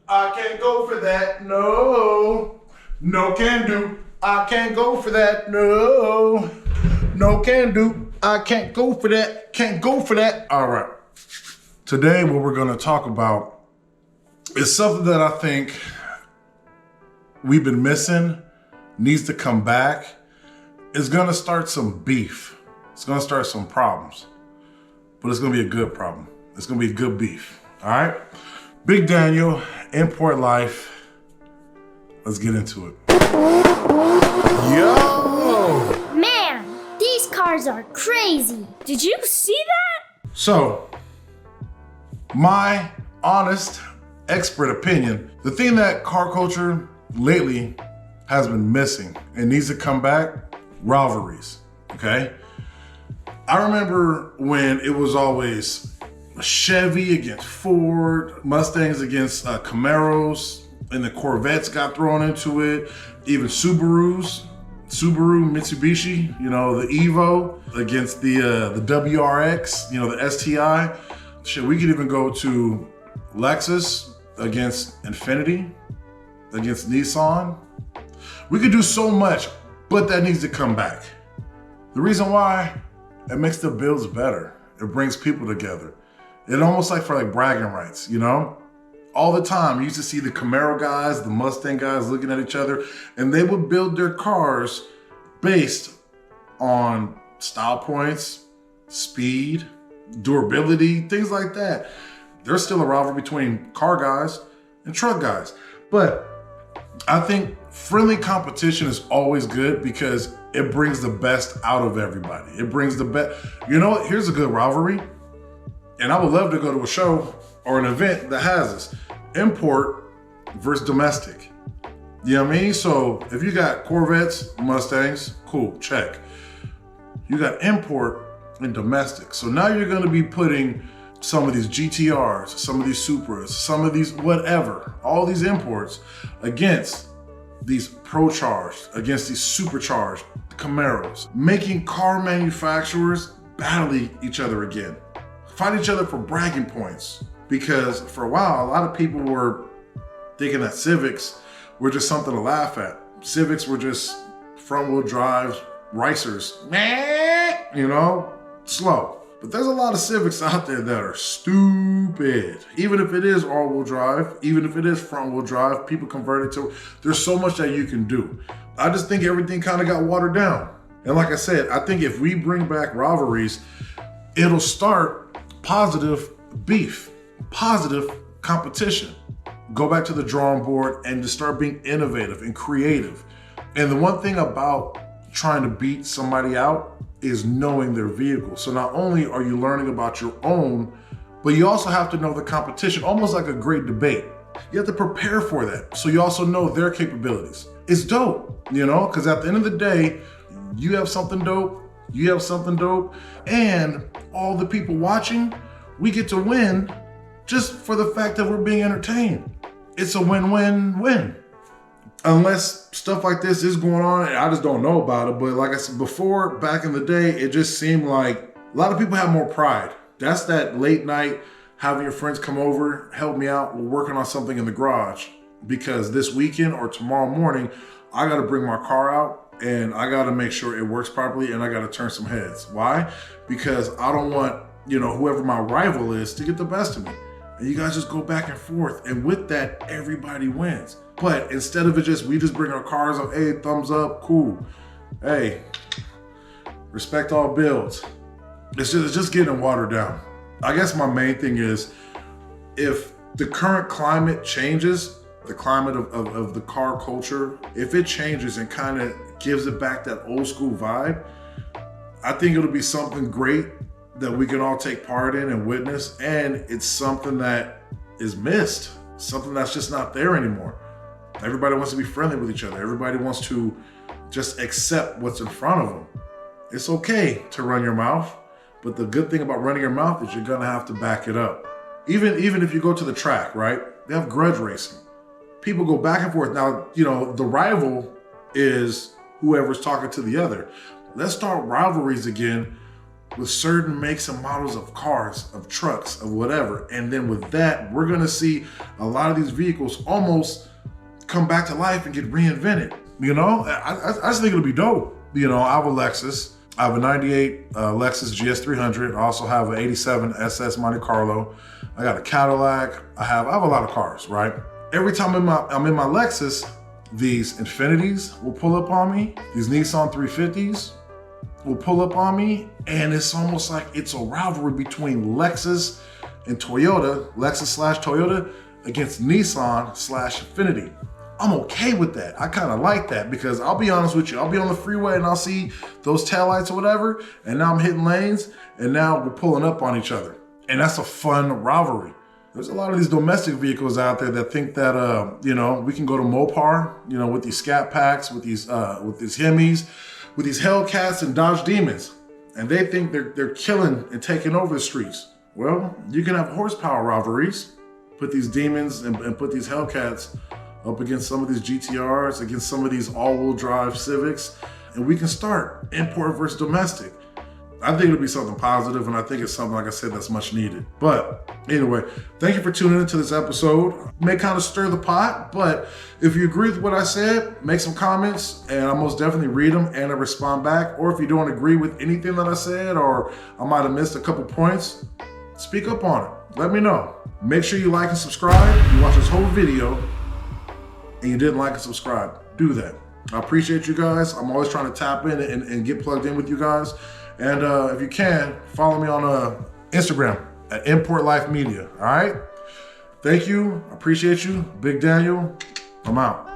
I can't go for that. No, no can do. I can't go for that. No, no can do. I can't go for that. Can't go for that. All right. Today, what we're going to talk about is something that I think we've been missing, needs to come back. It's going to start some beef. It's going to start some problems, but it's going to be a good problem. It's going to be good beef. All right. Big Daniel, Import Life. Let's get into it. Yo! Man, these cars are crazy. Did you see that? So, my honest expert opinion, the thing that car culture lately has been missing and needs to come back, rivalries, okay? I remember when it was always Chevy against Ford, Mustangs against Camaros, and the Corvettes got thrown into it. Even Subaru, Mitsubishi, the Evo against the WRX, the STI. Shit, we could even go to Lexus against Infiniti, against Nissan. We could do so much, but that needs to come back. The reason why, it makes the builds better. It brings people together. It almost like for bragging rights, All the time, you used to see the Camaro guys, the Mustang guys looking at each other, and they would build their cars based on style points, speed, durability, things like that. There's still a rivalry between car guys and truck guys. But I think friendly competition is always good because it brings the best out of everybody. It brings the best. You know what? Here's a good rivalry. And I would love to go to a show or an event that has this. Import versus domestic. You know what I mean? So if you got Corvettes, Mustangs, cool, check. You got import and domestic. So now you're gonna be putting some of these GTRs, some of these Supras, some of these whatever, all these imports against these pro-charged, against these supercharged Camaros, making car manufacturers battle each other again. Fight each other for bragging points. Because for a while, a lot of people were thinking that Civics were just something to laugh at. Civics were just front-wheel drive racers, slow. But there's a lot of Civics out there that are stupid. Even if it is all-wheel drive, even if it is front-wheel drive, people convert it to, there's so much that you can do. I just think everything kind of got watered down. And like I said, I think if we bring back rivalries, it'll start positive beef, positive competition. Go back to the drawing board and just start being innovative and creative. And the one thing about trying to beat somebody out is knowing their vehicle. So not only are you learning about your own, but you also have to know the competition, almost like a great debate. You have to prepare for that. So you also know their capabilities. It's dope, because at the end of the day, you have something dope, you have something dope, and all the people watching, we get to win just for the fact that we're being entertained. It's a win-win-win. Unless stuff like this is going on, and I just don't know about it. But like I said before, back in the day, it just seemed like a lot of people have more pride. That's that late night, having your friends come over, help me out, we're working on something in the garage. Because this weekend or tomorrow morning, I gotta bring my car out and I gotta make sure it works properly and I gotta turn some heads. Why? Because I don't want, whoever my rival is to get the best of me. And you guys just go back and forth. And with that, everybody wins. But instead of we just bring our cars up, hey, thumbs up, cool. Hey, respect all builds. It's just getting watered down. I guess my main thing is, if the current climate changes, the climate of the car culture, if it changes and kind of gives it back that old school vibe, I think it'll be something great that we can all take part in and witness. And it's something that is missed, something that's just not there anymore. Everybody wants to be friendly with each other. Everybody wants to just accept what's in front of them. It's okay to run your mouth, but the good thing about running your mouth is you're gonna have to back it up. Even if you go to the track, right? They have grudge racing. People go back and forth. Now, the rival is whoever's talking to the other. Let's start rivalries again with certain makes and models of cars, of trucks, of whatever. And then with that, we're gonna see a lot of these vehicles almost come back to life and get reinvented. You know, I just think it'll be dope. You know, I have a Lexus. I have a 98 Lexus GS300. I also have an 87 SS Monte Carlo. I got a Cadillac. I have a lot of cars, right? Every time I'm in my Lexus, these Infinities will pull up on me. These Nissan 350s will pull up on me. And it's almost like it's a rivalry between Lexus and Toyota, Lexus/Toyota against Nissan/Infiniti. I'm okay with that. I kind of like that because I'll be honest with you, I'll be on the freeway and I'll see those taillights or whatever, and now I'm hitting lanes and now we're pulling up on each other. And that's a fun rivalry. There's a lot of these domestic vehicles out there that think that, you know, we can go to Mopar, you know, with these Scat Packs, with these Hemis, with these Hellcats and Dodge Demons. And they think they're killing and taking over the streets. Well, you can have horsepower rivalries, put these Demons and put these Hellcats up against some of these GTRs, against some of these all-wheel drive Civics, and we can start import versus domestic. I think it'll be something positive, and I think it's something, like I said, that's much needed. But anyway, thank you for tuning into this episode. May kind of stir the pot, but if you agree with what I said, make some comments, and I'll most definitely read them and I'll respond back. Or if you don't agree with anything that I said, or I might have missed a couple points, speak up on it. Let me know. Make sure you like and subscribe. If you watch this whole video and you didn't like and subscribe, do that. I appreciate you guys. I'm always trying to tap in and get plugged in with you guys. And if you can, follow me on Instagram at Import Life Media, all right? Thank you, I appreciate you. Big Daniel, I'm out.